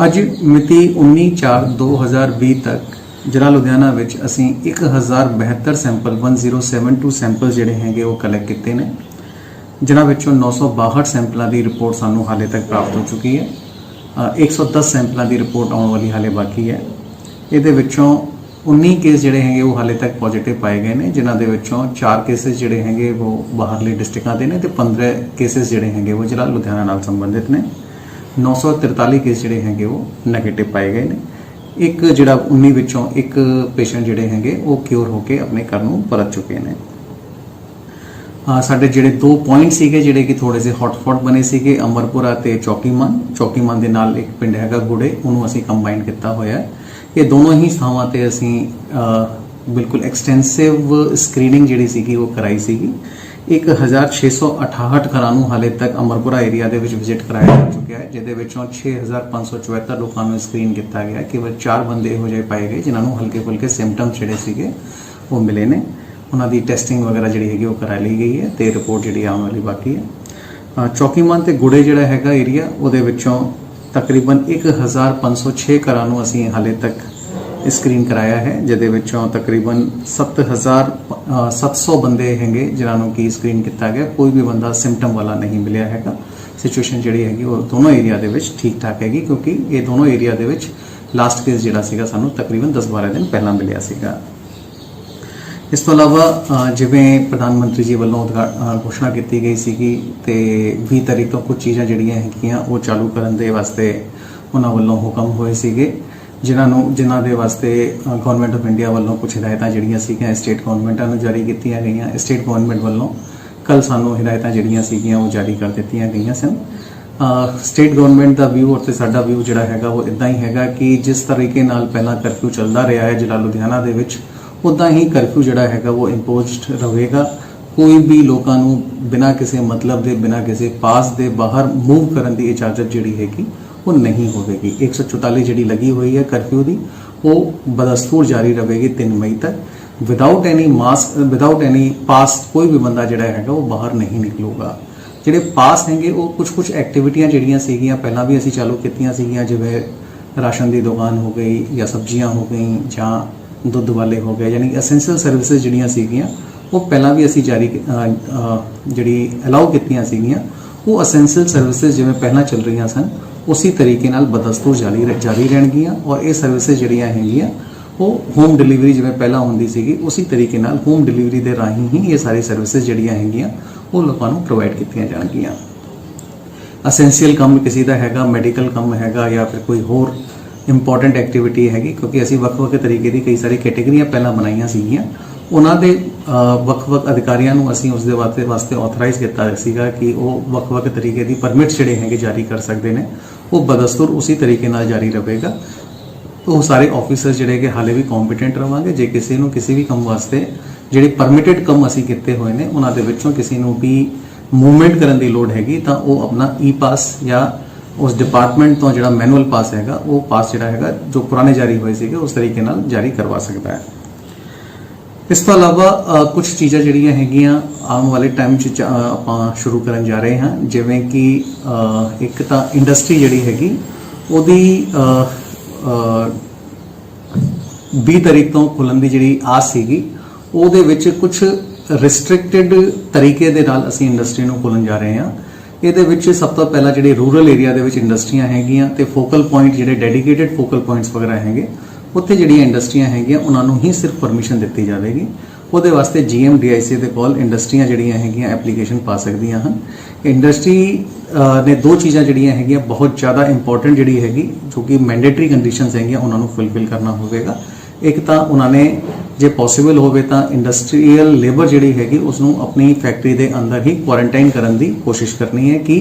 ਅੱਜ ਮਿਤੀ 19/4/2020 ਤੱਕ ਜ਼ਿਲ੍ਹਾ ਲੁਧਿਆਣਾ ਵਿੱਚ ਅਸੀਂ 1072 ਸੈਂਪਲ 1072 ਸੈਂਪਲ ਜਿਹੜੇ ਹੈਗੇ ਉਹ ਕਲੈਕਟ ਕੀਤੇ ਨੇ, ਜਿਨ੍ਹਾਂ ਵਿੱਚੋਂ 962 ਸੈਂਪਲਾਂ ਦੀ ਰਿਪੋਰਟ ਸਾਨੂੰ ਹਾਲੇ ਤੱਕ ਪ੍ਰਾਪਤ ਹੋ ਚੁੱਕੀ ਹੈ। 110 ਸੈਂਪਲਾਂ ਦੀ ਰਿਪੋਰਟ ਆਉਣ ਵਾਲੀ ਹਾਲੇ ਬਾਕੀ ਹੈ। ਇਹਦੇ ਵਿੱਚੋਂ 19 ਕੇਸ ਜਿਹੜੇ ਹੈਗੇ ਉਹ ਹਾਲੇ ਤੱਕ ਪੋਜ਼ਿਟਿਵ ਪਾਏ ਗਏ ਨੇ, ਜਿਨ੍ਹਾਂ ਦੇ ਵਿੱਚੋਂ 4 ਕੇਸਿਸ ਜਿਹੜੇ ਹੈਗੇ ਉਹ ਬਾਹਰਲੇ ਡਿਸਟ੍ਰਿਕਟਾਂ ਦੇ ਨੇ ਤੇ 15 ਕੇਸਿਸ ਜਿਹੜੇ ਹੈਗੇ ਉਹ ਜ਼ਿਲ੍ਹਾ ਲੁਧਿਆਣਾ ਨਾਲ ਸੰਬੰਧਿਤ ਨੇ। 943 ਕੇਸ ਜਿਹੜੇ ਹੈਗੇ ਉਹ ਨੈਗੇਟਿਵ ਪਾਏ ਗਏ ਨੇ। ਇੱਕ ਜਿਹੜਾ 19 ਵਿੱਚੋਂ ਇੱਕ ਪੇਸ਼ੈਂਟ ਜਿਹੜੇ ਹੈਗੇ ਉਹ ਕਿਉਰ ਹੋ ਕੇ ਆਪਣੇ ਘਰ ਨੂੰ ਪਰਤ ਚੁੱਕੇ ਨੇ। ਸਾਡੇ ਜਿਹੜੇ 2 ਪੁਆਇੰਟ ਸੀਗੇ ਜਿਹੜੇ ਕਿ ਥੋੜੇ ਜਿਹੇ ਹੌਟਸਪੌਟ ਬਣੇ ਸੀਗੇ, ਅਮਰਪੁਰਾ ਤੇ ਚੌਕੀਮਾਨ ਦੇ ਨਾਲ ਇੱਕ ਪਿੰਡ ਹੈਗਾ ਗੁੜੇ, ਉਹਨੂੰ ਅਸੀਂ ਕੰਬਾਈਨ ਕੀਤਾ ਹੋਇਆ ਹੈ। ਇਹ ਦੋਨੋਂ ਹੀ ਥਾਵਾਂ ਤੇ ਅਸੀਂ ਬਿਲਕੁਲ ਐਕਸਟੈਂਸਿਵ ਸਕਰੀਨਿੰਗ ਜਿਹੜੀ ਸੀਗੀ ਉਹ ਕਰਾਈ ਸੀਗੀ। 1668 ਘਰਾਂ ਨੂੰ ਹਾਲੇ ਤੱਕ ਅਮਰਪੁਰਾ ਏਰੀਆ ਦੇ ਵਿੱਚ ਵਿਜ਼ਿਟ ਕਰਾਇਆ ਜਾ ਚੁੱਕਿਆ ਹੈ, ਜਿਹਦੇ ਵਿੱਚੋਂ 6574 ਲੋਕਾਂ ਨੂੰ ਸਕਰੀਨ ਕੀਤਾ ਗਿਆ। ਕੇਵਲ 4 ਬੰਦੇ ਇਹੋ ਜਿਹੇ ਪਾਏ ਗਏ ਜਿਨ੍ਹਾਂ ਨੂੰ ਹਲਕੇ ਫੁਲਕੇ ਸਿੰਪਟਮਸ ਜਿਹੜੇ ਸੀਗੇ ਉਹ ਮਿਲੇ ਨੇ। ਉਹਨਾਂ ਦੀ ਟੈਸਟਿੰਗ ਵਗੈਰਾ ਜਿਹੜੀ ਹੈਗੀ ਉਹ ਕਰਾ ਲਈ ਗਈ ਹੈ ਤੇ ਰਿਪੋਰਟ ਜਿਹੜੀ ਆਉਣ ਵਾਲੀ ਬਾਕੀ ਹੈ। ਚੌਕੀਮਾਨ ਤੇ ਗੁੜੇ ਜਿਹੜਾ ਹੈਗਾ ਏਰੀਆ, ਉਹਦੇ ਵਿੱਚੋਂ ਤਕਰੀਬਨ 1506 ਘਰਾਂ ਨੂੰ ਅਸੀਂ ਹਾਲੇ ਤੱਕ ਸਕਰੀਨ ਕਰਾਇਆ ਹੈ, ਜਿਹਦੇ ਵਿੱਚੋਂ ਤਕਰੀਬਨ 7700 ਬੰਦੇ ਹੈਗੇ ਜਿਨ੍ਹਾਂ ਨੂੰ ਕੀ ਸਕਰੀਨ ਕੀਤਾ ਗਿਆ। ਕੋਈ ਵੀ ਬੰਦਾ ਸਿੰਪਟਮ ਵਾਲਾ ਨਹੀਂ ਮਿਲਿਆ ਹੈਗਾ। ਸਿਚੁਏਸ਼ਨ ਜਿਹੜੀ ਹੈਗੀ ਉਹ ਦੋਨੋਂ ਏਰੀਆ ਦੇ ਵਿੱਚ ਠੀਕ ਠਾਕ ਹੈਗੀ, ਕਿਉਂਕਿ ਇਹ ਦੋਨੋਂ ਏਰੀਆ ਦੇ ਵਿੱਚ ਲਾਸਟ ਕੇਸ ਜਿਹੜਾ ਸੀਗਾ ਸਾਨੂੰ ਤਕਰੀਬਨ 10-12 ਦਿਨ ਪਹਿਲਾਂ ਮਿਲਿਆ ਸੀਗਾ। ਇਸ ਤੋਂ ਇਲਾਵਾ ਜਿਵੇਂ ਪ੍ਰਧਾਨ ਮੰਤਰੀ ਜੀ ਵੱਲੋਂ ਘੋਸ਼ਣਾ ਕੀਤੀ ਗਈ ਸੀਗੀ ਤੇ 20 ਤਾਰੀਖ ਤੋਂ ਕੁਝ ਚੀਜ਼ਾਂ ਜਿਹੜੀਆਂ ਹੈਗੀਆਂ ਉਹ ਚਾਲੂ ਕਰਨ ਦੇ ਵਾਸਤੇ ਉਹਨਾਂ ਵੱਲੋਂ ਹੁਕਮ ਹੋਏ ਸੀਗੇ, ਜਿਨ੍ਹਾਂ ਦੇ ਵਾਸਤੇ ਗਵਰਨਮੈਂਟ ਆਫ ਇੰਡੀਆ ਵੱਲੋਂ ਕੁਝ ਹਦਾਇਤਾਂ ਜਿਹੜੀਆਂ ਸੀਗੀਆਂ ਸਟੇਟ ਗਵਰਨਮੈਂਟਾਂ ਨੂੰ ਜਾਰੀ ਕੀਤੀਆਂ ਗਈਆਂ। ਸਟੇਟ ਗਵਰਨਮੈਂਟ ਵੱਲੋਂ ਕੱਲ ਸਾਨੂੰ ਹਦਾਇਤਾਂ ਜਿਹੜੀਆਂ ਸੀਗੀਆਂ ਉਹ ਜਾਰੀ ਕਰ ਦਿੱਤੀਆਂ ਗਈਆਂ ਸਨ। ਸਟੇਟ ਗਵਰਨਮੈਂਟ ਦਾ ਵਿਊ ਅਤੇ ਸਾਡਾ ਵਿਊ ਜਿਹੜਾ ਹੈਗਾ ਉਹ ਇਦਾਂ ਹੀ ਹੈਗਾ ਕਿ ਜਿਸ ਤਰੀਕੇ ਨਾਲ ਪਹਿਲਾਂ ਕਰਫਿਊ ਚੱਲਦਾ ਰਿਹਾ ਹੈ ਜ਼ਿਲ੍ਹਾ ਲੁਧਿਆਣਾ ਦੇ ਵਿੱਚ, ਉਦਾਂ ਹੀ ਕਰਫਿਊ ਜਿਹੜਾ ਹੈਗਾ ਉਹ ਇੰਪੋਜ਼ਡ ਰਹੇਗਾ। ਕੋਈ ਵੀ ਲੋਕਾਂ ਨੂੰ ਬਿਨਾਂ ਕਿਸੇ ਮਤਲਬ ਦੇ, ਬਿਨਾਂ ਕਿਸੇ ਪਾਸ ਦੇ ਬਾਹਰ ਮੂਵ ਕਰਨ ਦੀ ਇਜਾਜ਼ਤ ਜਿਹੜੀ ਹੈਗੀ ਉਹ ਨਹੀਂ ਹੋਵੇਗੀ। 144 ਜਿਹੜੀ ਲੱਗੀ ਹੋਈ ਹੈ ਕਰਫਿਊ ਦੀ, ਉਹ ਬਦਸਤੂਰ ਜਾਰੀ ਰਹੇਗੀ 3 ਮਈ ਤੱਕ। Without any mask, without any pass ਕੋਈ ਵੀ ਬੰਦਾ ਜਿਹੜਾ ਹੈਗਾ ਉਹ ਬਾਹਰ ਨਹੀਂ ਨਿਕਲੂਗਾ। ਜਿਹੜੇ ਪਾਸ ਹੈਗੇ ਉਹ ਕੁਝ ਐਕਟੀਵਿਟੀਆਂ ਜਿਹੜੀਆਂ ਸੀਗੀਆਂ ਪਹਿਲਾਂ ਵੀ ਅਸੀਂ ਚਾਲੂ ਕੀਤੀਆਂ ਸੀਗੀਆਂ, ਜਿਵੇਂ ਰਾਸ਼ਨ ਦੀ ਦੁਕਾਨ ਹੋ ਗਈ ਜਾਂ ਸਬਜ਼ੀਆਂ ਹੋ ਗਈ ਜਾਂ ਦੁੱਧ ਵਾਲੇ ਹੋ ਗਏ, ਯਾਨੀ ਐਸੈਂਸ਼ੀਅਲ ਸਰਵਿਸਿਜ਼ ਜਿਹੜੀਆਂ ਸੀਗੀਆਂ ਉਹ ਪਹਿਲਾਂ ਵੀ ਅਸੀਂ ਜਿਹੜੀ ਅਲਾਉ ਕੀਤੀਆਂ ਸੀਗੀਆਂ। ਉਹ ਐਸੈਂਸ਼ੀਅਲ ਸਰਵਿਸਿਜ਼ ਜਿਵੇਂ ਪਹਿਲਾਂ ਚੱਲ ਰਹੀਆਂ ਸਨ ਉਸੇ ਤਰੀਕੇ ਨਾਲ ਬਦਸਤੂਰ ਜਾਰੀ ਰਹਿਣਗੀਆਂ, ਔਰ ਇਹ ਸਰਵਿਸਿਜ਼ ਜਿਹੜੀਆਂ ਹੈਗੀਆਂ ਉਹ ਹੋਮ ਡਿਲੀਵਰੀ ਜਿਵੇਂ ਪਹਿਲਾਂ ਹੁੰਦੀ ਸੀਗੀ ਉਸੇ ਤਰੀਕੇ ਨਾਲ ਹੋਮ ਡਿਲੀਵਰੀ ਦੇ ਰਾਹੀਂ ਹੀ ਇਹ ਸਾਰੀ ਸਰਵਿਸਿਜ਼ ਜਿਹੜੀਆਂ ਹੈਗੀਆਂ ਉਹ ਲੋਕਾਂ ਨੂੰ ਪ੍ਰੋਵਾਈਡ ਕੀਤੀਆਂ ਜਾਣਗੀਆਂ। ਐਸੈਂਸ਼ੀਅਲ ਕੰਮ ਕਿਸੇ ਦਾ ਹੈਗਾ, ਮੈਡੀਕਲ ਕੰਮ ਹੈਗਾ ਜਾਂ ਫਿਰ ਕੋਈ ਹੋਰ ਇੰਪੋਰਟੈਂਟ ਐਕਟੀਵਿਟੀ ਹੈਗੀ, ਕਿਉਂਕਿ ਅਸੀਂ ਵੱਖ-ਵੱਖ ਤਰੀਕੇ ਦੀ ਕਈ ਸਾਰੀ ਕੈਟੇਗਰੀਆਂ ਪਹਿਲਾਂ ਬਣਾਈਆਂ ਸੀਗੀਆਂ। ਉਹਨਾਂ ਦੇ ਵੱਖ-ਵੱਖ ਅਧਿਕਾਰੀਆਂ ਨੂੰ ਅਸੀਂ ਉਸ ਦੇ ਵਾਸਤੇ ਆਥੋਰਾਈਜ਼ ਕੀਤਾ ਸੀਗਾ ਕਿ ਉਹ ਵੱਖ-ਵੱਖ ਤਰੀਕੇ ਦੀ ਪਰਮਿਟ ਜਿਹੜੇ ਹੈਗੇ ਜਾਰੀ ਕਰ ਸਕਦੇ ਨੇ। ਉਹ ਬਦਸਤੂਰ ਉਸੇ ਤਰੀਕੇ ਨਾਲ ਜਾਰੀ ਰਹੇਗਾ। ਉਹ ਸਾਰੇ ਆਫੀਸਰ ਜਿਹੜੇ ਕਿ ਹਾਲੇ ਵੀ ਕੰਪੀਟੈਂਟ ਰਵਾਂਗੇ। ਜੇ ਕਿਸੇ ਨੂੰ ਕਿਸੇ ਵੀ ਕੰਮ ਵਾਸਤੇ ਜਿਹੜੇ ਪਰਮਿਟਡ ਕੰਮ ਅਸੀਂ ਕੀਤੇ ਹੋਏ ਨੇ ਉਹਨਾਂ ਦੇ ਵਿੱਚੋਂ ਕਿਸੇ ਨੂੰ ਵੀ ਮੂਵਮੈਂਟ ਕਰਨ ਦੀ ਲੋੜ ਹੈਗੀ ਤਾਂ ਉਹ ਆਪਣਾ ਪਾਸ ਜਾਂ ਉਸ ਡਿਪਾਰਟਮੈਂਟ ਤੋਂ ਜਿਹੜਾ ਮੈਨੂਅਲ ਪਾਸ ਹੈਗਾ ਉਹ ਪਾਸ ਜਿਹੜਾ ਹੈਗਾ ਜੋ ਪੁਰਾਣੇ ਜਾਰੀ ਹੋਏ ਸੀਗੇ ਉਸ ਤਰੀਕੇ ਨਾਲ ਜਾਰੀ ਕਰਵਾ ਸਕਦਾ ਹੈ। ਇਸ ਤੋਂ ਇਲਾਵਾ ਕੁਝ ਚੀਜ਼ਾਂ ਜਿਹੜੀਆਂ ਹੈਗੀਆਂ ਆਉਣ ਵਾਲੇ ਟਾਈਮ 'ਚ ਆਪਾਂ ਸ਼ੁਰੂ ਕਰਨ ਜਾ ਰਹੇ ਹਾਂ, ਜਿਵੇਂ ਕਿ ਇੱਕ ਤਾਂ ਇੰਡਸਟਰੀ ਜਿਹੜੀ ਹੈਗੀ ਉਹਦੀ 20 ਤਾਰੀਖ ਤੋਂ ਖੁੱਲ੍ਹਣ ਦੀ ਜਿਹੜੀ ਆਸ ਸੀਗੀ, ਉਹਦੇ ਵਿੱਚ ਕੁਝ ਰਿਸਟ੍ਰਿਕਟਿਡ ਤਰੀਕੇ ਦੇ ਨਾਲ ਅਸੀਂ ਇੰਡਸਟਰੀ ਨੂੰ ਖੋਲ੍ਹਣ ਜਾ ਰਹੇ ਹਾਂ। ਇਹਦੇ ਵਿੱਚ ਸਭ ਤੋਂ ਪਹਿਲਾਂ ਜਿਹੜੇ ਰੂਰਲ ਏਰੀਆ ਦੇ ਵਿੱਚ ਇੰਡਸਟਰੀਆਂ ਹੈਗੀਆਂ ਤੇ ਫੋਕਲ ਪੁਆਇੰਟ ਜਿਹੜੇ ਡੈਡੀਕੇਟਿਡ ਫੋਕਲ ਪੁਆਇੰਟਸ ਵਗੈਰਾ ਹੈਗੇ, ਉੱਥੇ ਜਿਹੜੀਆਂ ਇੰਡਸਟਰੀਆਂ ਹੈਗੀਆਂ ਉਹਨਾਂ ਨੂੰ ਹੀ ਸਿਰਫ ਪਰਮਿਸ਼ਨ ਦਿੱਤੀ ਜਾਵੇਗੀ। ਉਹਦੇ ਵਾਸਤੇ GMDIC ਦੇ ਕੋਲ ਇੰਡਸਟਰੀਆਂ ਜਿਹੜੀਆਂ ਹੈਗੀਆਂ ਐਪਲੀਕੇਸ਼ਨ ਪਾ ਸਕਦੀਆਂ ਹਨ। ਇੰਡਸਟਰੀ ਨੇ 2 ਚੀਜ਼ਾਂ ਜਿਹੜੀਆਂ ਹੈਗੀਆਂ ਬਹੁਤ ਜ਼ਿਆਦਾ ਇੰਪੋਰਟੈਂਟ ਜਿਹੜੀ ਹੈਗੀ, ਜੋ ਕਿ ਮੈਂਡੇਟਰੀ ਕੰਡੀਸ਼ਨਸ ਹੈਗੀਆਂ ਉਹਨਾਂ ਨੂੰ ਫੁਲਫਿਲ ਕਰਨਾ ਹੋਵੇਗਾ। ਇੱਕ ਤਾਂ ਉਹਨਾਂ ਨੇ ਜੇ ਪੋਸੀਬਲ ਹੋਵੇ ਤਾਂ ਇੰਡਸਟਰੀਅਲ ਲੇਬਰ ਜਿਹੜੀ ਹੈਗੀ ਉਸ ਨੂੰ ਆਪਣੀ ਫੈਕਟਰੀ ਦੇ ਅੰਦਰ ਹੀ ਕੁਆਰੰਟਾਈਨ ਕਰਨ ਦੀ ਕੋਸ਼ਿਸ਼ ਕਰਨੀ ਹੈ ਕਿ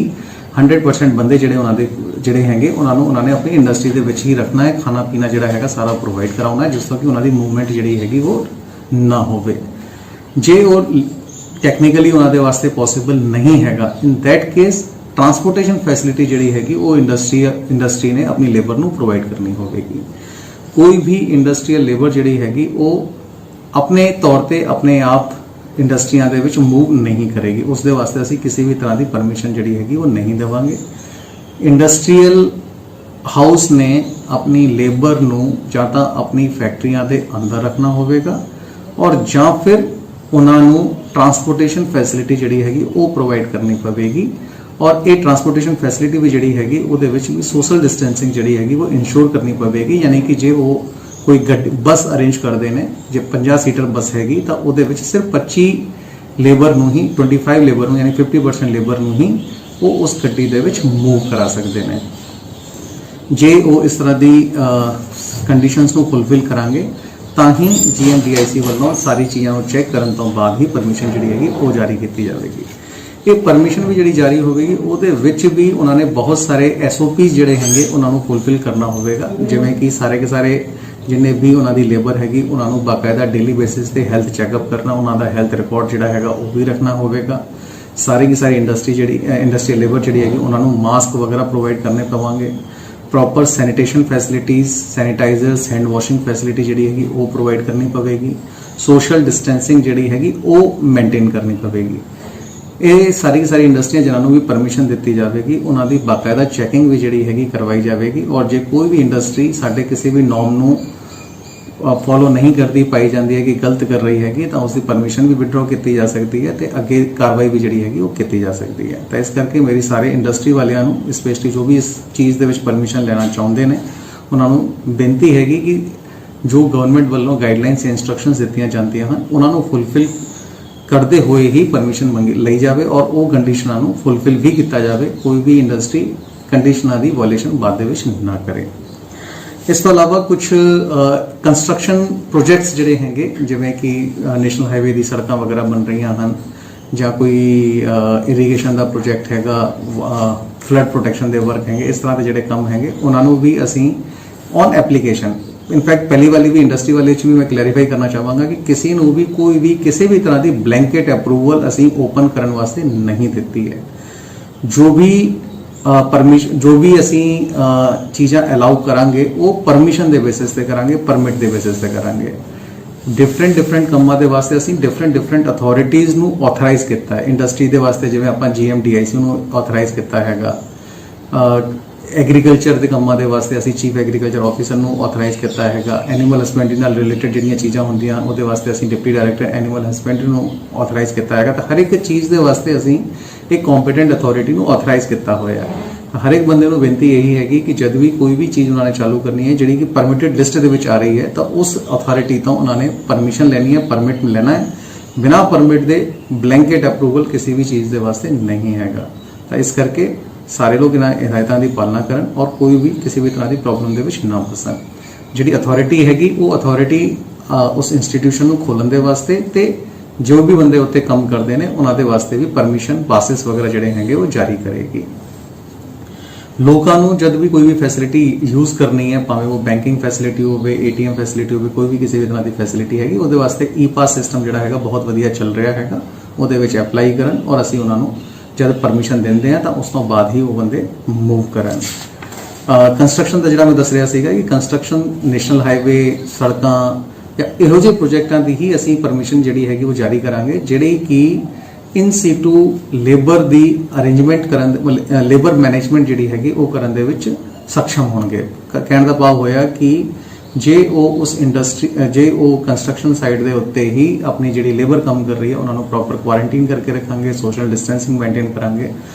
100% ਬੰਦੇ ਜਿਹੜੇ ਹੈਗੇ ਉਹਨਾਂ ਨੇ ਆਪਣੀ ਇੰਡਸਟਰੀ ਦੇ ਵਿੱਚ ਹੀ ਰੱਖਣਾ ਹੈ। ਖਾਣਾ ਪੀਣਾ ਜਿਹੜਾ ਹੈਗਾ ਸਾਰਾ ਪ੍ਰੋਵਾਈਡ ਕਰਾਉਣਾ ਹੈ, ਜਿਸ ਤੋਂ ਕਿ ਉਹਨਾਂ ਦੀ ਮੂਵਮੈਂਟ ਜਿਹੜੀ ਹੈਗੀ ਉਹ ਨਾ ਹੋਵੇ। ਜੇ ਉਹ ਟੈਕਨੀਕਲੀ ਉਹਨਾਂ ਦੇ ਵਾਸਤੇ ਪੋਸੀਬਲ ਨਹੀਂ ਹੈਗਾ, in that case transportation facility ਜਿਹੜੀ ਹੈਗੀ ਉਹ ਇੰਡਸਟਰੀ ਨੇ ਆਪਣੀ ਲੇਬਰ ਨੂੰ ਪ੍ਰੋਵਾਈਡ ਕਰਨੀ ਹੋਵੇਗੀ। ਕੋਈ ਵੀ ਇੰਡਸਟਰੀਅਲ ਲੇਬਰ ਜਿਹੜੀ ਹੈਗੀ ਉਹ ਆਪਣੇ ਤੌਰ ਤੇ ਆਪਣੇ ਆਪ ਇੰਡਸਟਰੀਆਂ ਦੇ ਵਿੱਚ ਮੂਵ ਨਹੀਂ ਕਰੇਗੀ। ਉਸ ਦੇ ਵਾਸਤੇ ਅਸੀਂ ਕਿਸੇ ਵੀ ਤਰ੍ਹਾਂ ਦੀ ਪਰਮਿਸ਼ਨ ਜਿਹੜੀ ਹੈਗੀ ਉਹ ਨਹੀਂ ਦੇਵਾਂਗੇ। ਇੰਡਸਟਰੀਅਲ ਹਾਊਸ ਨੇ ਆਪਣੀ ਲੇਬਰ ਨੂੰ ਜਾਂ ਤਾਂ ਆਪਣੀ ਫੈਕਟਰੀਆਂ ਦੇ ਅੰਦਰ ਰੱਖਣਾ ਹੋਵੇਗਾ ਔਰ ਜਾਂ ਫਿਰ ਉਹਨਾਂ ਨੂੰ ਟਰਾਂਸਪੋਰਟੇਸ਼ਨ ਫੈਸਿਲਿਟੀ ਜਿਹੜੀ ਹੈਗੀ ਉਹ ਪ੍ਰੋਵਾਈਡ ਕਰਨੀ ਪਵੇਗੀ ਔਰ ਇਹ ਟਰਾਂਸਪੋਰਟੇਸ਼ਨ ਫੈਸਿਲਿਟੀ ਵੀ ਜਿਹੜੀ ਹੈਗੀ ਉਹਦੇ ਵਿੱਚ ਵੀ ਸੋਸ਼ਲ ਡਿਸਟੈਂਸਿੰਗ ਜਿਹੜੀ ਹੈਗੀ ਉਹ ਇਨਸ਼ੋਰ ਕਰਨੀ ਪਵੇਗੀ। ਯਾਨੀ ਕਿ ਜੇ ਉਹ ਕੋਈ ਬੱਸ ਅਰੇਂਜ ਕਰਦੇ ਨੇ, ਜੇ 50 ਸੀਟਰ ਬੱਸ ਹੈਗੀ ਤਾਂ ਉਹਦੇ ਵਿੱਚ ਸਿਰਫ 25 ਲੇਬਰ ਨੂੰ ਹੀ 25 ਲੇਬਰ ਨੂੰ ਯਾਨੀ 50% ਲੇਬਰ ਨੂੰ ਹੀ ਉਹ ਉਸ ਗੱਡੀ ਦੇ ਵਿੱਚ ਮੂਵ ਕਰਾ ਸਕਦੇ ਨੇ। ਜੇ ਉਹ ਇਸ ਤਰ੍ਹਾਂ ਦੀ ਕੰਡੀਸ਼ਨਸ ਨੂੰ ਫੁੱਲਫਿਲ ਕਰਾਂਗੇ ਤਾਂ ਹੀ GMDIC ਵੱਲੋਂ ਸਾਰੀ ਚੀਜ਼ਾਂ ਨੂੰ ਚੈੱਕ ਕਰਨ ਤੋਂ ਬਾਅਦ ਹੀ ਪਰਮਿਸ਼ਨ ਜਿਹੜੀ ਹੈਗੀ ਉਹ ਜਾਰੀ ਕੀਤੀ ਜਾਵੇਗੀ। ਇਹ ਪਰਮਿਸ਼ਨ ਵੀ ਜਿਹੜੀ ਜਾਰੀ ਹੋਵੇਗੀ ਉਹਦੇ ਵਿੱਚ ਵੀ ਉਹਨਾਂ ਨੇ ਬਹੁਤ ਸਾਰੇ SOPs ਜਿਹੜੇ ਹੈਗੇ ਉਹਨਾਂ ਨੂੰ ਫੁੱਲਫਿਲ ਕਰਨਾ ਹੋਵੇਗਾ। ਜਿਵੇਂ ਕਿ ਸਾਰੇ ਕੇ ਸਾਰੇ ਜਿੰਨੇ ਵੀ ਉਹਨਾਂ ਦੀ ਲੇਬਰ ਹੈਗੀ ਉਹਨਾਂ ਨੂੰ ਬਾਕਾਇਦਾ ਡੇਲੀ ਬੇਸਿਸ ਤੇ ਹੈਲਥ ਚੈੱਕਅਪ ਕਰਨਾ, ਉਹਨਾਂ ਦਾ ਹੈਲਥ ਰਿਕਾਰਡ ਜਿਹੜਾ ਹੈਗਾ ਉਹ ਵੀ ਰੱਖਣਾ ਹੋਵੇਗਾ। ਸਾਰੀ ਕੀ ਸਾਰੀ ਇੰਡਸਟਰੀਅਲ ਲੇਬਰ ਜਿਹੜੀ ਹੈਗੀ ਉਹਨਾਂ ਨੂੰ ਮਾਸਕ ਵਗੈਰਾ ਪ੍ਰੋਵਾਈਡ ਕਰਨੇ ਪਵਾਂਗੇ। Proper sanitation facilities, sanitizers, hand washing facility ਜਿਹੜੀ ਹੈਗੀ ਉਹ ਪ੍ਰੋਵਾਈਡ ਕਰਨੀ ਪਵੇਗੀ। ਸੋਸ਼ਲ ਡਿਸਟੈਂਸਿੰਗ ਜਿਹੜੀ ਹੈਗੀ ਉਹ ਮੇਨਟੇਨ ਕਰਨੀ ਪਵੇਗੀ। ਇਹ ਸਾਰੀ ਇੰਡਸਟਰੀਆਂ ਜਿਨ੍ਹਾਂ ਨੂੰ ਵੀ ਪਰਮਿਸ਼ਨ ਦਿੱਤੀ ਜਾਵੇਗੀ ਉਹਨਾਂ ਦੀ ਬਾਕਾਇਦਾ ਚੈਕਿੰਗ ਵੀ ਜਿਹੜੀ ਹੈਗੀ ਕਰਵਾਈ ਜਾਵੇਗੀ ਔਰ ਜੇ ਕੋਈ ਵੀ ਇੰਡਸਟਰੀ ਸਾਡੇ ਕਿਸੇ ਵੀ ਨੋਰਮ ਨੂੰ ਫੋਲੋ ਨਹੀਂ ਕਰਦੀ ਪਾਈ ਜਾਂਦੀ ਹੈ ਕਿ ਗਲਤ ਕਰ ਰਹੀ ਹੈਗੀ ਤਾਂ ਉਸ ਦੀ ਪਰਮਿਸ਼ਨ ਵੀ ਵਿਡਰੋ ਕੀਤੀ ਜਾ ਸਕਦੀ ਹੈ ਤੇ ਅੱਗੇ ਕਾਰਵਾਈ ਵੀ ਜਿਹੜੀ ਹੈਗੀ ਉਹ ਕੀਤੀ ਜਾ ਸਕਦੀ ਹੈ। ਤਾਂ ਇਸ ਕਰਕੇ ਮੇਰੀ ਸਾਰੇ ਇੰਡਸਟਰੀ ਵਾਲਿਆਂ ਨੂੰ ਸਪੈਸ਼ਲੀ ਜੋ ਵੀ ਇਸ ਚੀਜ਼ ਦੇ ਵਿੱਚ ਪਰਮਿਸ਼ਨ ਲੈਣਾ ਚਾਹੁੰਦੇ ਨੇ ਉਹਨਾਂ ਨੂੰ ਬੇਨਤੀ ਹੈਗੀ ਕਿ ਜੋ ਗਵਰਨਮੈਂਟ ਵੱਲੋਂ ਗਾਈਡਲਾਈਨਸ ਜਾਂ ਇੰਸਟਰਕਸ਼ਨਸ ਦਿੱਤੀਆਂ ਜਾਂਦੀਆਂ ਹਨ ਉਹਨਾਂ ਨੂੰ ਫੁੱਲਫਿਲ ਕਰਦੇ ਹੋਏ ਹੀ ਪਰਮਿਸ਼ਨ ਲਈ ਜਾਵੇ ਔਰ ਉਹ ਕੰਡੀਸ਼ਨਾਂ ਨੂੰ ਫੁੱਲਫਿਲ ਵੀ ਕੀਤਾ ਜਾਵੇ। ਕੋਈ ਵੀ ਇੰਡਸਟਰੀ ਕੰਡੀਸ਼ਨਾਂ ਦੀ ਵਾਇਓਲੇਸ਼ਨ ਬਾਅਦ ਦੇ ਵਿੱਚ ਨਾ ਕਰੇ। ਇਸ ਤੋਂ ਇਲਾਵਾ ਕੁਝ ਕੰਸਟਰਕਸ਼ਨ ਪ੍ਰੋਜੈਕਟਸ ਜਿਹੜੇ ਹੈਗੇ ਜਿਵੇਂ ਕਿ ਨੈਸ਼ਨਲ ਹਾਈਵੇ ਦੀ ਸੜਕਾਂ ਵਗੈਰਾ ਬਣ ਰਹੀਆਂ ਹਨ ਜਾਂ ਕੋਈ ਇਰੀਗੇਸ਼ਨ ਦਾ ਪ੍ਰੋਜੈਕਟ ਹੈਗਾ, ਫਲੱਡ ਪ੍ਰੋਟੈਕਸ਼ਨ ਦੇ ਵਰਕ ਹੈਗੇ, ਇਸ ਤਰ੍ਹਾਂ ਦੇ ਜਿਹੜੇ ਕੰਮ ਹੈਗੇ ਉਹਨਾਂ ਨੂੰ ਵੀ ਅਸੀਂ ਔਨ ਐਪਲੀਕੇਸ਼ਨ ਇਨਫੈਕਟ ਪਹਿਲੀ ਵਾਲੀ ਵੀ ਇੰਡਸਟਰੀ ਵਾਲੇ ਚ ਵੀ ਮੈਂ ਕਲੈਰੀਫਾਈ ਕਰਨਾ ਚਾਹਾਂਗਾ ਕਿ ਕਿਸੇ ਨੂੰ ਵੀ ਕੋਈ ਵੀ ਕਿਸੇ ਵੀ ਤਰ੍ਹਾਂ ਦੀ ਬਲੈਂਕੇਟ ਅਪਰੂਵਲ ਅਸੀਂ ਓਪਨ ਕਰਨ ਵਾਸਤੇ ਨਹੀਂ ਦਿੱਤੀ ਹੈ। ਜੋ ਵੀ ਅਸੀਂ ਚੀਜ਼ਾਂ ਅਲਾਉ ਕਰਾਂਗੇ ਉਹ ਪਰਮਿਸ਼ਨ ਦੇ ਬੇਸਿਸ ਤੇ ਕਰਾਂਗੇ, ਪਰਮਿਟ ਦੇ ਬੇਸਿਸ ਤੇ ਕਰਾਂਗੇ। ਡਿਫਰੈਂਟ ਕੰਮਾਂ ਦੇ ਵਾਸਤੇ ਅਸੀਂ ਡਿਫਰੈਂਟ ਅਥਾਰਟੀਜ਼ ਨੂੰ ਆਥੋਰਾਈਜ਼ ਕੀਤਾ ਹੈ। ਇੰਡਸਟਰੀ ਦੇ ਵਾਸਤੇ ਜਿਵੇਂ ਆਪਾਂ GMDIC ਨੂੰ ਆਥੋਰਾਈਜ਼ ਕੀਤਾ ਹੈਗਾ। ਐਗਰੀਕਲਚਰ ਦੇ ਕੰਮਾਂ ਦੇ ਵਾਸਤੇ ਅਸੀਂ ਚੀਫ ਐਗਰੀਕਲਚਰ ਆਫੀਸਰ ਨੂੰ ਆਥੋਰਾਈਜ਼ ਕੀਤਾ ਹੈਗਾ। ਐਨੀਮਲ ਹਸਬੈਂਡਰੀ ਨਾਲ ਰਿਲੇਟਡ ਜਿਹੜੀਆਂ ਚੀਜ਼ਾਂ ਹੁੰਦੀਆਂ ਉਹਦੇ ਵਾਸਤੇ ਅਸੀਂ ਡਿਪਟੀ ਡਾਇਰੈਕਟਰ ਐਨੀਮਲ ਹਸਬੈਂਡਰੀ ਨੂੰ ਆਥੋਰਾਈਜ਼ ਕੀਤਾ ਹੈਗਾ। ਤਾਂ ਹਰ ਇੱਕ ਚੀਜ਼ ਦੇ ਵਾਸਤੇ ਅਸੀਂ ਇੱਕ ਕੰਪੀਟੈਂਟ ਅਥਾਰਟੀ ਨੂੰ ਆਥੋਰਾਈਜ਼ ਕੀਤਾ ਹੋਇਆ ਹੈ। ਹਰ ਇੱਕ ਬੰਦੇ ਨੂੰ ਬੇਨਤੀ ਇਹੀ ਹੈਗੀ ਕਿ ਜਦ ਵੀ ਕੋਈ ਵੀ ਚੀਜ਼ ਉਹਨਾਂ ਨੇ ਚਾਲੂ ਕਰਨੀ ਹੈ ਜਿਹੜੀ ਕਿ ਪਰਮਿਟਡ ਲਿਸਟ ਦੇ ਵਿੱਚ ਆ ਰਹੀ ਹੈ ਤਾਂ ਉਸ ਅਥਾਰਟੀ ਤੋਂ ਉਹਨਾਂ ਨੇ ਪਰਮਿਸ਼ਨ ਲੈਣੀ ਹੈ, ਪਰਮਿਟ ਲੈਣਾ ਹੈ। ਬਿਨਾਂ ਪਰਮਿਟ ਦੇ ਬਲੈਂਕੇਟ ਅਪਰੂਵਲ ਕਿਸੇ ਵੀ ਚੀਜ਼ ਦੇ ਵਾਸਤੇ ਨਹੀਂ ਹੈਗਾ। ਤਾਂ ਇਸ ਕਰਕੇ ਸਾਰੇ ਲੋਕ ਇਹਨਾਂ ਹਦਾਇਤਾਂ ਦੀ ਪਾਲਣਾ ਕਰਨ ਔਰ ਕੋਈ ਵੀ ਕਿਸੇ ਵੀ ਤਰ੍ਹਾਂ ਦੀ ਪ੍ਰੋਬਲਮ ਦੇ ਵਿੱਚ ਨਾ ਫਸਣ। ਜਿਹੜੀ ਅਥਾਰਟੀ ਹੈਗੀ ਉਹ ਅਥਾਰਟੀ ਉਸ ਇੰਸਟੀਟਿਊਸ਼ਨ ਨੂੰ ਖੋਲਣ ਦੇ ਵਾਸਤੇ ਤੇ ਜੋ ਵੀ ਬੰਦੇ ਉੱਤੇ ਕੰਮ ਕਰਦੇ ਨੇ ਉਹਨਾਂ ਦੇ ਵਾਸਤੇ ਵੀ ਪਰਮਿਸ਼ਨ ਪਾਸਿਸ ਵਗੈਰਾ ਜਿਹੜੇ ਹੈਗੇ ਉਹ ਜਾਰੀ ਕਰੇਗੀ। ਲੋਕਾਂ ਨੂੰ ਜਦ ਵੀ ਕੋਈ ਵੀ ਫੈਸਿਲਿਟੀ ਯੂਜ਼ ਕਰਨੀ ਹੈ, ਭਾਵੇਂ ਉਹ ਬੈਂਕਿੰਗ ਫੈਸਿਲਿਟੀ ਹੋਵੇ, ATM ਫੈਸਿਲਿਟੀ ਹੋਵੇ, ਕੋਈ ਵੀ ਕਿਸੇ ਵੀ ਤਰ੍ਹਾਂ ਦੀ ਫੈਸਿਲਿਟੀ ਹੈਗੀ ਉਹਦੇ ਵਾਸਤੇ E-ਪਾਸ ਸਿਸਟਮ ਜਿਹੜਾ ਹੈਗਾ ਬਹੁਤ ਵਧੀਆ ਚੱਲ ਰਿਹਾ ਹੈਗਾ। ਉਹਦੇ ਵਿੱਚ ਅਪਲਾਈ ਕਰਨ ਔਰ ਅਸੀਂ ਉਹਨਾਂ ਨੂੰ ਜਦ ਪਰਮਿਸ਼ਨ ਦਿੰਦੇ ਆ ਤਾਂ ਉਸ ਤੋਂ ਬਾਅਦ ਹੀ ਉਹ ਬੰਦੇ ਮੂਵ ਕਰਨ। ਕੰਸਟਰਕਸ਼ਨ ਦਾ ਜਿਹੜਾ ਮੈਂ ਦੱਸ ਰਿਹਾ ਸੀਗਾ ਕਿ ਕੰਸਟਰਕਸ਼ਨ ਨੈਸ਼ਨਲ ਹਾਈਵੇ, ਸੜਕਾਂ ਜਾਂ ਇਹੋ ਜਿਹੇ ਪ੍ਰੋਜੈਕਟਾਂ ਦੀ ਹੀ ਅਸੀਂ ਪਰਮਿਸ਼ਨ ਜਿਹੜੀ ਹੈਗੀ ਉਹ ਜਾਰੀ ਕਰਾਂਗੇ ਜਿਹੜੇ ਕਿ ਇਨ ਸੀਟੂ ਲੇਬਰ ਦੀ ਅਰੇਂਜਮੈਂਟ ਕਰਨ, ਲੇਬਰ ਮੈਨੇਜਮੈਂਟ ਜਿਹੜੀ ਹੈਗੀ ਉਹ ਕਰਨ ਦੇ ਵਿੱਚ ਸક્ષਮ ਹੋਣਗੇ। ਕਹਿਣ ਦਾ ਭਾਵ ਹੋਇਆ ਕਿ ਜੇ ਉਹ ਕੰਸਟਰਕਸ਼ਨ ਸਾਈਟ ਦੇ ਉੱਤੇ ਹੀ ਆਪਣੀ ਜਿਹੜੀ ਲੇਬਰ ਕੰਮ ਕਰ ਰਹੀ ਹੈ ਉਹਨਾਂ ਨੂੰ ਪ੍ਰੋਪਰ ਕੁਆਰੰਟਾਈਨ ਕਰਕੇ ਰੱਖਾਂਗੇ, ਸੋਸ਼ਲ ਡਿਸਟੈਂਸਿੰਗ ਮੇਨਟੇਨ ਕਰਾਂਗੇ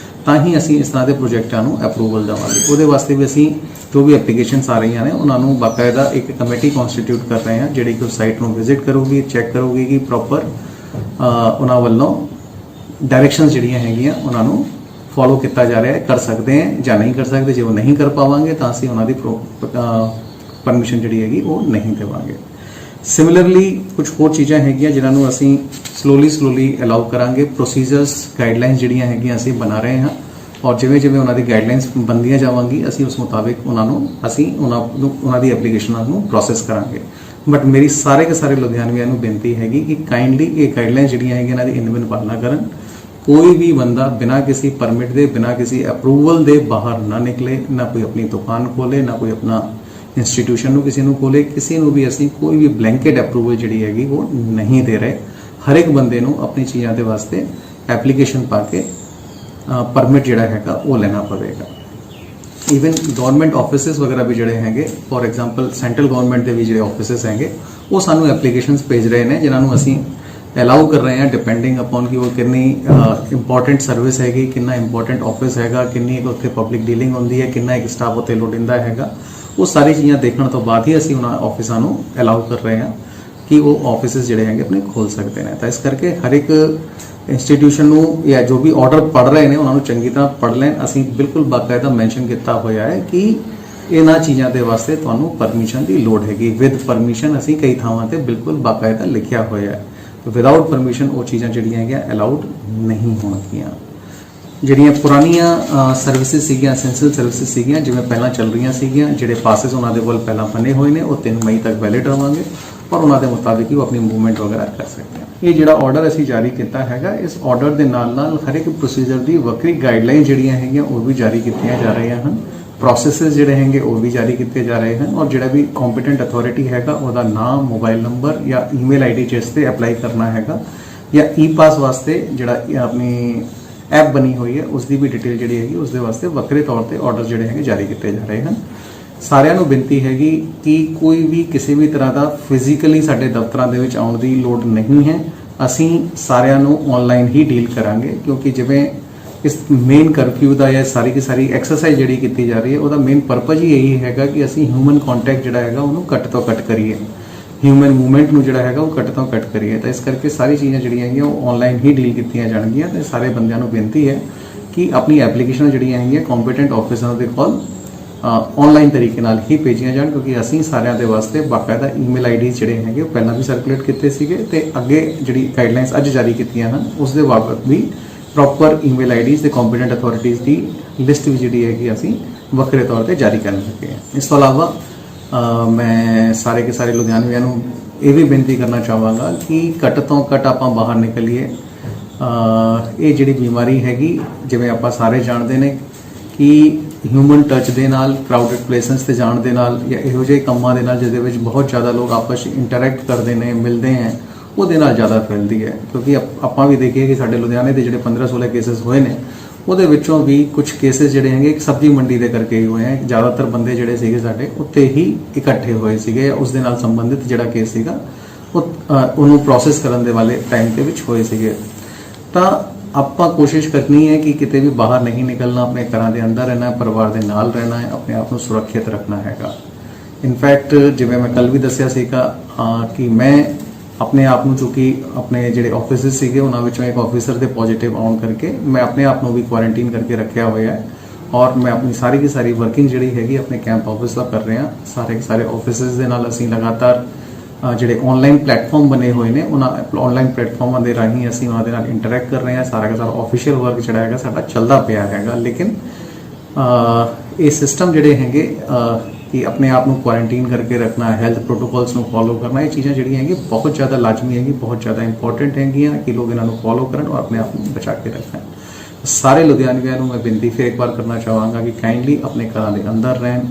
ਤਾਂ ਹੀ ਅਸੀਂ ਇਸ ਤਰ੍ਹਾਂ ਦੇ ਪ੍ਰੋਜੈਕਟਾਂ ਨੂੰ ਅਪਰੂਵਲ ਦੇਵਾਂਗੇ। ਉਹਦੇ ਵਾਸਤੇ ਵੀ ਅਸੀਂ ਜੋ ਵੀ ਐਪਲੀਕੇਸ਼ਨਸ ਆ ਰਹੀਆਂ ਨੇ ਉਹਨਾਂ ਨੂੰ ਬਾਕਾਇਦਾ ਇੱਕ ਕਮੇਟੀ ਕਨਸਟੀਟਿਊਟ ਕਰ ਰਹੇ ਹਾਂ ਜਿਹੜੀ ਕਿ ਸਾਈਟ ਨੂੰ ਵਿਜ਼ਿਟ ਕਰੂਗੀ, ਚੈੱਕ ਕਰੂਗੀ ਕਿ ਪ੍ਰੋਪਰ ਉਹਨਾਂ ਵੱਲੋਂ ਡਾਇਰੈਕਸ਼ਨਸ ਜਿਹੜੀਆਂ ਹੈਗੀਆਂ ਉਹਨਾਂ ਨੂੰ ਫੋਲੋ ਕੀਤਾ ਜਾ ਰਿਹਾ ਹੈ, ਕਰ ਸਕਦੇ ਹੈ ਜਾਂ ਨਹੀਂ ਕਰ ਸਕਦੇ। ਜੇ ਉਹ ਨਹੀਂ ਕਰ ਪਾਵਾਂਗੇ ਤਾਂ ਅਸੀਂ ਉਹਨਾਂ ਦੀ ਪਰਮਿਸ਼ਨ ਜਿਹੜੀ ਹੈਗੀ ਉਹ ਨਹੀਂ ਦੇਵਾਂਗੇ। ਸਿਮਿਲਰਲੀ ਕੁਝ ਹੋਰ ਚੀਜ਼ਾਂ ਹੈਗੀਆਂ ਜਿਨ੍ਹਾਂ ਨੂੰ ਅਸੀਂ ਸਲੋਲੀ ਅਲਾਉ ਕਰਾਂਗੇ। ਪ੍ਰੋਸੀਜਰਸ, ਗਾਈਡਲਾਈਨਸ ਜਿਹੜੀਆਂ ਹੈਗੀਆਂ ਅਸੀਂ ਬਣਾ ਰਹੇ ਹਾਂ ਔਰ ਜਿਵੇਂ ਉਹਨਾਂ ਦੀ ਗਾਈਡਲਾਈਨਸ ਬਣਦੀਆਂ ਜਾਵਾਂਗੀ ਅਸੀਂ ਉਸ ਮੁਤਾਬਿਕ ਉਹਨਾਂ ਦੀ ਐਪਲੀਕੇਸ਼ਨਾਂ ਨੂੰ ਪ੍ਰੋਸੈਸ ਕਰਾਂਗੇ। ਬਟ ਮੇਰੀ ਸਾਰੇ ਲੁਧਿਆਣਵੀਆਂ ਨੂੰ ਬੇਨਤੀ ਹੈਗੀ ਕਿ ਕਾਈਂਡਲੀ ਇਹ ਗਾਈਡਲਾਈਨਸ ਜਿਹੜੀਆਂ ਹੈਗੀਆਂ ਇਹਨਾਂ ਦੀ ਇਨਵਿਨ ਪਾਲਣਾ ਕਰਨ। ਕੋਈ ਵੀ ਬੰਦਾ ਬਿਨਾਂ ਕਿਸੇ ਪਰਮਿਟ ਦੇ, ਬਿਨਾਂ ਕਿਸੇ ਅਪਰੂਵਲ ਦੇ ਬਾਹਰ ਨਾ ਨਿਕਲੇ, ਨਾ ਕੋਈ ਆਪਣੀ ਦੁਕਾਨ ਖੋਲੇ, ਨਾ ਕੋਈ ਆਪਣਾ ਇੰਸਟੀਟਿਊਸ਼ਨ ਨੂੰ ਕਿਸੇ ਨੂੰ ਖੋਲੇ। ਕਿਸੇ ਨੂੰ ਵੀ ਅਸੀਂ ਕੋਈ ਵੀ ਬਲੈਂਕੇਟ ਅਪਰੂਵਲ ਜਿਹੜੀ ਹੈਗੀ ਉਹ ਨਹੀਂ ਦੇ ਰਹੇ। ਹਰ ਇੱਕ ਬੰਦੇ ਨੂੰ ਆਪਣੀ ਚੀਜ਼ਾਂ ਦੇ ਵਾਸਤੇ ਐਪਲੀਕੇਸ਼ਨ ਪਾ ਕੇ ਪਰਮਿਟ ਜਿਹੜਾ ਹੈਗਾ ਉਹ ਲੈਣਾ ਪਵੇਗਾ। ਈਵਨ ਗਵਰਨਮੈਂਟ ਆਫਿਸਿਸ ਵਗੈਰਾ ਵੀ ਜਿਹੜੇ ਹੈਗੇ, ਫੋਰ ਐਗਜ਼ਾਮਪਲ ਸੈਂਟਰਲ ਗਵਰਨਮੈਂਟ ਦੇ ਵੀ ਜਿਹੜੇ ਆਫਿਸਿਸ ਹੈਗੇ ਉਹ ਸਾਨੂੰ ਐਪਲੀਕੇਸ਼ਨਸ ਭੇਜ ਰਹੇ ਨੇ ਜਿਨ੍ਹਾਂ ਨੂੰ ਅਸੀਂ ਅਲਾਉ ਕਰ ਰਹੇ ਹਾਂ ਡਿਪੈਂਡਿੰਗ ਅਪਨ ਕਿ ਉਹ ਕਿੰਨੀ ਇੰਪੋਰਟੈਂਟ ਸਰਵਿਸ ਹੈਗੀ, ਕਿੰਨਾ ਇੰਪੋਰਟੈਂਟ ਆਫਿਸ ਹੈਗਾ, ਕਿੰਨੀ ਉੱਥੇ ਪਬਲਿਕ ਡੀਲਿੰਗ ਹੁੰਦੀ ਹੈ, ਕਿੰਨਾ ਇੱਕ ਸਟਾਫ ਉੱਥੇ ਲੋੜੀਂਦਾ ਹੈਗਾ। ਉਹ ਸਾਰੀ ਚੀਜ਼ਾਂ ਦੇਖਣ ਤੋਂ ਬਾਅਦ ਹੀ ਅਸੀਂ ਉਹਨਾਂ ਆਫਿਸਾਂ ਨੂੰ ਅਲਾਉ ਕਰ ਰਹੇ ਹਾਂ ਕਿ ਉਹ ਆਫਿਸਿਸ ਜਿਹੜੇ ਹੈਗੇ ਆਪਣੇ ਖੋਲ ਸਕਦੇ ਨੇ। ਤਾਂ ਇਸ ਕਰਕੇ ਹਰ ਇੱਕ ਇੰਸਟੀਟਿਊਸ਼ਨ ਨੂੰ ਜਾਂ ਜੋ ਵੀ ਆਰਡਰ ਪੜ੍ਹ ਰਹੇ ਨੇ ਉਹਨਾਂ ਨੂੰ ਚੰਗੀ ਤਰ੍ਹਾਂ ਪੜ੍ਹ ਲੈਣ। ਅਸੀਂ ਬਿਲਕੁਲ ਬਾਕਾਇਦਾ ਮੈਂਸ਼ਨ ਕੀਤਾ ਹੋਇਆ ਹੈ ਕਿ ਇਹਨਾਂ ਚੀਜ਼ਾਂ ਦੇ ਵਾਸਤੇ ਤੁਹਾਨੂੰ ਪਰਮਿਸ਼ਨ ਦੀ ਲੋੜ ਹੈਗੀ। ਵਿਦ ਪਰਮਿਸ਼ਨ ਅਸੀਂ ਕਈ ਥਾਵਾਂ ਤੇ ਬਿਲਕੁਲ ਬਾਕਾਇਦਾ ਲਿਖਿਆ ਹੋਇਆ ਹੈ। ਵਿਦਆਊਟ ਪਰਮਿਸ਼ਨ ਉਹ ਚੀਜ਼ਾਂ ਜਿਹੜੀਆਂ ਹੈਗੀਆਂ ਅਲਾਉਡ ਨਹੀਂ ਹੋਣਗੀਆਂ। ਜਿਹੜੀਆਂ ਪੁਰਾਣੀਆਂ ਸਰਵਿਸਿਜ਼ ਸੀਗੀਆਂ, ਐਸੈਂਸ਼ੀਅਲ ਸਰਵਿਸਿਜ਼ ਸੀਗੀਆਂ, ਜਿਵੇਂ ਪਹਿਲਾਂ ਚੱਲ ਰਹੀਆਂ ਸੀਗੀਆਂ, ਜਿਹੜੇ ਪਾਸਿਸ ਉਹਨਾਂ ਦੇ ਕੋਲ ਪਹਿਲਾਂ ਬਣੇ ਹੋਏ ਨੇ ਉਹ 3 ਮਈ ਤੱਕ ਵੈਲਿਡ ਰਹਾਂਗੇ ਔਰ ਉਹਨਾਂ ਦੇ ਮੁਤਾਬਿਕ ਹੀ ਉਹ ਆਪਣੀ ਮੂਵਮੈਂਟ ਵਗੈਰਾ ਕਰ ਸਕਦੇ ਹਨ। ਇਹ ਜਿਹੜਾ ਆਰਡਰ ਅਸੀਂ ਜਾਰੀ ਕੀਤਾ ਹੈਗਾ, ਇਸ ਆਰਡਰ ਦੇ ਨਾਲ ਹਰ ਇੱਕ ਪ੍ਰੋਸੀਜਰ ਦੀ ਵੱਖਰੀ ਗਾਈਡਲਾਈਨ ਜਿਹੜੀਆਂ ਹੈਗੀਆਂ ਉਹ ਵੀ ਜਾਰੀ ਕੀਤੀਆਂ ਜਾ ਰਹੀਆਂ ਹਨ। ਪ੍ਰੋਸੈਸਸ ਜਿਹੜੇ ਹੈਗੇ ਉਹ ਵੀ ਜਾਰੀ ਕੀਤੇ ਜਾ ਰਹੇ ਹਨ ਔਰ ਜਿਹੜਾ ਵੀ ਕੰਪੀਟੈਂਟ ਅਥਾਰਟੀ ਹੈਗਾ ਉਹਦਾ ਨਾਮ, ਮੋਬਾਈਲ ਨੰਬਰ ਜਾਂ ਈਮੇਲ ਆਈਡੀ ਜਿਸ ਤੇ ਅਪਲਾਈ ਕਰਨਾ ਹੈਗਾ ਜਾਂ ਈ-ਪਾਸ ਵਾਸਤੇ ਜਿਹੜਾ ਆਪਣੀ ਐਪ ਬਣੀ ਹੋਈ ਹੈ ਉਸ ਦੀ ਵੀ ਡਿਟੇਲ ਜਿਹੜੀ ਹੈਗੀ ਉਸ ਦੇ ਵਾਸਤੇ ਵੱਖਰੇ ਤੌਰ ਤੇ ਆਰਡਰ ਜਿਹੜੇ ਹੈਗੇ ਜਾਰੀ ਕੀਤੇ ਜਾ ਰਹੇ ਹਨ। ਸਾਰਿਆਂ ਨੂੰ ਬੇਨਤੀ ਹੈਗੀ ਕਿ ਕੋਈ ਵੀ ਕਿਸੇ ਵੀ ਤਰ੍ਹਾਂ ਦਾ ਫਿਜ਼ੀਕਲੀ ਸਾਡੇ ਦਫ਼ਤਰਾਂ ਦੇ ਵਿੱਚ ਆਉਣ ਦੀ ਲੋੜ ਨਹੀਂ ਹੈ। ਅਸੀਂ ਸਾਰਿਆਂ ਨੂੰ ਆਨਲਾਈਨ ਹੀ ਡੀਲ ਕਰਾਂਗੇ ਕਿਉਂਕਿ ਜਿਵੇਂ ਇਸ ਮੇਨ ਕਰਫਿਊ ਦਾ ਜਾਂ ਸਾਰੀ ਕੀ ਸਾਰੀ ਐਕਸਰਸਾਈਜ਼ ਜਿਹੜੀ ਕੀਤੀ ਜਾ ਰਹੀ ਹੈ ਉਹਦਾ ਮੇਨ ਪਰਪਸ ਹੀ ਇਹੀ ਹੈਗਾ ਕਿ ਅਸੀਂ ਹਿਊਮਨ ਕੰਟੈਕਟ ਜਿਹੜਾ ਹੈਗਾ ਉਹਨੂੰ ਘੱਟ ਤੋਂ ਘੱਟ ਕਰੀਏ, ਹਿਊਮਨ ਮੂਵਮੈਂਟ ਨੂੰ ਜਿਹੜਾ ਹੈਗਾ ਉਹ ਘੱਟ ਤੋਂ ਘੱਟ ਕਰੀਏ। ਤਾਂ ਇਸ ਕਰਕੇ ਸਾਰੀ ਚੀਜ਼ਾਂ ਜਿਹੜੀਆਂ ਹੈਗੀਆਂ ਉਹ ਆਨਲਾਈਨ ਹੀ ਡੀਲ ਕੀਤੀਆਂ ਜਾਣਗੀਆਂ ਤੇ ਸਾਰੇ ਬੰਦਿਆਂ ਨੂੰ ਬੇਨਤੀ ਹੈ ਕਿ ਆਪਣੀ ਐਪਲੀਕੇਸ਼ਨਾਂ ਜਿਹੜੀਆਂ ਹੈਗੀਆਂ ਕੰਪੀਟੈਂਟ ਆਫਿਸਰਾਂ ਦੇ ਕੋਲ ਆਨਲਾਈਨ ਤਰੀਕੇ ਨਾਲ ਹੀ ਭੇਜੀਆਂ ਜਾਣ ਕਿਉਂਕਿ ਅਸੀਂ ਸਾਰਿਆਂ ਦੇ ਵਾਸਤੇ ਬਾਕਾਇਦਾ ਈਮੇਲ ਆਈਡੀ ਜਿਹੜੇ ਹੈਗੇ ਉਹ ਪਹਿਲਾਂ ਵੀ ਸਰਕੂਲੇਟ ਕੀਤੇ ਸੀਗੇ ਤੇ ਅੱਗੇ ਜਿਹੜੀ ਗਾਈਡਲਾਈਨਸ ਅੱਜ ਜਾਰੀ ਕੀਤੀਆਂ ਹਨ ਉਸ ਦੇ ਬਾਬਤ ਵੀ ਪ੍ਰੋਪਰ ਈਮੇਲ ਆਈਡੀਜ਼ ਤੇ ਕੰਪੀਟੈਂਟ ਅਥਾਰਟੀਜ਼ ਦੀ ਲਿਸਟ ਵੀ ਜਿਹੜੀ ਹੈਗੀ ਅਸੀਂ ਵੱਖਰੇ ਤੌਰ ਤੇ ਜਾਰੀ ਕਰਨ ਲੱਗੇ ਹਾਂ। ਇਸ ਤੋਂ ਇਲਾਵਾ ਮੈਂ ਸਾਰੇ ਕੇ ਸਾਰੇ ਲੁਧਿਆਣਵੀਆਂ ਨੂੰ ਇਹ ਵੀ ਬੇਨਤੀ ਕਰਨਾ ਚਾਹਾਂਗਾ ਕਿ ਘੱਟ ਤੋਂ ਘੱਟ ਆਪਾਂ ਬਾਹਰ ਨਿਕਲੀਏ। ਇਹ ਜਿਹੜੀ ਬਿਮਾਰੀ ਹੈਗੀ ਜਿਵੇਂ ਆਪਾਂ ਸਾਰੇ ਜਾਣਦੇ ਨੇ ਕਿ ਹਿਊਮਨ ਟੱਚ ਦੇ ਨਾਲ, ਕਰਾਊਡਡ ਪਲੇਸਿਸ ਤੇ ਜਾਣ ਦੇ ਨਾਲ ਜਾਂ ਇਹੋ ਜਿਹੇ ਕੰਮਾਂ ਦੇ ਨਾਲ ਜਿਹਦੇ ਵਿੱਚ ਬਹੁਤ ਜ਼ਿਆਦਾ ਲੋਕ ਆਪਸ ਵਿੱਚ ਇੰਟਰੈਕਟ ਕਰਦੇ ਨੇ, ਮਿਲਦੇ ਹੈ, ਉਹਦੇ ਨਾਲ ਜ਼ਿਆਦਾ ਫੈਲਦੀ ਹੈ। ਕਿਉਂਕਿ ਆਪਾਂ ਵੀ ਦੇਖੀਏ ਕਿ ਸਾਡੇ ਲੁਧਿਆਣੇ ਦੇ ਜਿਹੜੇ 15-16 ਕੇਸਿਸ ਹੋਏ ਨੇ ਉਹਦੇ ਵਿੱਚੋਂ ਵੀ ਕੁਝ ਕੇਸਿਸ ਜਿਹੜੇ ਹੈਗੇ ਇੱਕ ਸਬਜ਼ੀ ਮੰਡੀ ਦੇ ਕਰਕੇ ਹੀ ਹੋਏ ਹੈ। ਜ਼ਿਆਦਾਤਰ ਬੰਦੇ ਜਿਹੜੇ ਸੀਗੇ ਸਾਡੇ ਉੱਤੇ ਹੀ ਇਕੱਠੇ ਹੋਏ ਸੀਗੇ, ਉਸ ਦੇ ਨਾਲ ਸੰਬੰਧਿਤ ਜਿਹੜਾ ਕੇਸ ਸੀਗਾ ਉਹਨੂੰ ਪ੍ਰੋਸੈਸ ਕਰਨ ਦੇ ਵਾਲੇ ਟਾਈਮ ਦੇ ਵਿੱਚ ਹੋਏ ਸੀਗੇ। ਤਾਂ ਆਪਾਂ ਕੋਸ਼ਿਸ਼ ਕਰਨੀ ਹੈ ਕਿ ਕਿਤੇ ਵੀ ਬਾਹਰ ਨਹੀਂ ਨਿਕਲਣਾ, ਆਪਣੇ ਘਰਾਂ ਦੇ ਅੰਦਰ ਰਹਿਣਾ, ਪਰਿਵਾਰ ਦੇ ਨਾਲ ਰਹਿਣਾ ਹੈ, ਆਪਣੇ ਆਪ ਨੂੰ ਸੁਰੱਖਿਅਤ ਰੱਖਣਾ ਹੈਗਾ। ਇਨਫੈਕਟ ਜਿਵੇਂ ਮੈਂ ਕੱਲ ਵੀ ਦੱਸਿਆ ਸੀਗਾ ਕਿ ਮੈਂ ਆਪਣੇ ਆਪ ਨੂੰ ਚੂੰਕਿ ਆਪਣੇ ਜਿਹੜੇ ਆਫਿਸਿਸ ਸੀਗੇ ਉਹਨਾਂ ਵਿੱਚੋਂ ਇੱਕ ਆਫਿਸਰ ਦੇ ਪੋਜ਼ਿਟਿਵ ਆਉਣ ਕਰਕੇ ਮੈਂ ਆਪਣੇ ਆਪ ਨੂੰ ਵੀ ਕੁਆਰੰਟਾਈਨ ਕਰਕੇ ਰੱਖਿਆ ਹੋਇਆ ਹੈ ਔਰ ਮੈਂ ਆਪਣੀ ਸਾਰੀ ਦੀ ਸਾਰੀ ਵਰਕਿੰਗ ਜਿਹੜੀ ਹੈਗੀ ਆਪਣੇ ਕੈਂਪ ਆਫਿਸ ਦਾ ਕਰ ਰਿਹਾ। ਸਾਰੇ ਆਫਿਸਿਸ ਦੇ ਨਾਲ ਅਸੀਂ ਲਗਾਤਾਰ ਜਿਹੜੇ ਆਨਲਾਈਨ ਪਲੇਟਫਾਰਮ ਬਣੇ ਹੋਏ ਨੇ ਉਹਨਾਂ ਆਨਲਾਈਨ ਪਲੇਟਫਾਰਮਾਂ ਦੇ ਰਾਹੀਂ ਅਸੀਂ ਉਹਨਾਂ ਦੇ ਨਾਲ ਇੰਟਰੈਕਟ ਕਰ ਰਹੇ ਹਾਂ। ਸਾਰਾ ਆਫੀਸ਼ੀਅਲ ਵਰਕ ਜਿਹੜਾ ਹੈਗਾ ਸਾਡਾ ਚੱਲਦਾ ਪਿਆ ਹੈਗਾ। ਲੇਕਿਨ ਇਹ ਸਿਸਟਮ ਜਿਹੜੇ ਹੈਗੇ ਕਿ ਆਪਣੇ ਆਪ ਨੂੰ ਕੁਆਰੰਟਾਈਨ ਕਰਕੇ ਰੱਖਣਾ, ਹੈਲਥ ਪ੍ਰੋਟੋਕੋਲਸ ਨੂੰ ਫੋਲੋ ਕਰਨਾ, ਇਹ ਚੀਜ਼ਾਂ ਜਿਹੜੀਆਂ ਹੈਗੀਆਂ ਬਹੁਤ ਜ਼ਿਆਦਾ ਲਾਜ਼ਮੀ ਹੈਗੀ, ਬਹੁਤ ਜ਼ਿਆਦਾ ਇੰਪੋਰਟੈਂਟ ਹੈਗੀਆਂ ਕਿ ਲੋਕ ਇਹਨਾਂ ਨੂੰ ਫੋਲੋ ਕਰਨ ਔਰ ਆਪਣੇ ਆਪ ਨੂੰ ਬਚਾ ਕੇ ਰੱਖਣ। ਸਾਰੇ ਲੁਧਿਆਣਵੀਆਂ ਨੂੰ ਮੈਂ ਬੇਨਤੀ ਫਿਰ ਇੱਕ ਵਾਰ ਕਰਨਾ ਚਾਹਾਂਗਾ ਕਿ ਕਾਈਂਡਲੀ ਆਪਣੇ ਘਰਾਂ ਦੇ ਅੰਦਰ ਰਹਿਣ।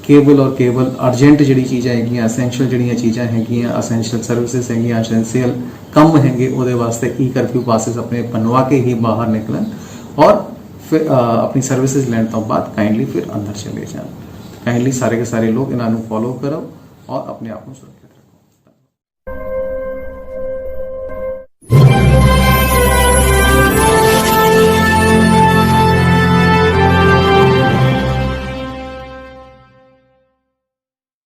ਕੇਵਲ ਔਰ ਕੇਵਲ ਅਰਜੈਂਟ ਜਿਹੜੀ ਚੀਜ਼ਾਂ ਹੈਗੀਆਂ, ਐਸੈਂਸ਼ੀਅਲ ਜਿਹੜੀਆਂ ਚੀਜ਼ਾਂ ਹੈਗੀਆਂ, ਐਸੈਂਸ਼ੀਅਲ ਸਰਵਿਸਿਜ਼ ਹੈਗੀਆਂ, ਐਸੈਂਸ਼ੀਅਲ ਕੰਮ ਹੈਗੇ ਉਹਦੇ ਵਾਸਤੇ ਈ ਕਰਫਿਊ ਪਾਸਿਸ ਆਪਣੇ ਬਣਵਾ ਕੇ ਹੀ ਬਾਹਰ ਨਿਕਲਣ ਔਰ ਫਿਰ ਆਪਣੀ ਸਰਵਿਸਿਜ਼ ਲੈਣ ਤੋਂ ਬਾਅਦ ਕਾਈਂਡਲੀ ਫਿਰ ਅੰਦਰ ਚਲੇ ਜਾਣ। ਕਾਈਂਡਲੀ ਸਾਰੇ ਕੇ ਸਾਰੇ ਲੋਕ ਇਹਨਾਂ ਨੂੰ ਫੋਲੋ ਕਰੋ ਔਰ ਆਪਣੇ ਆਪ ਨੂੰ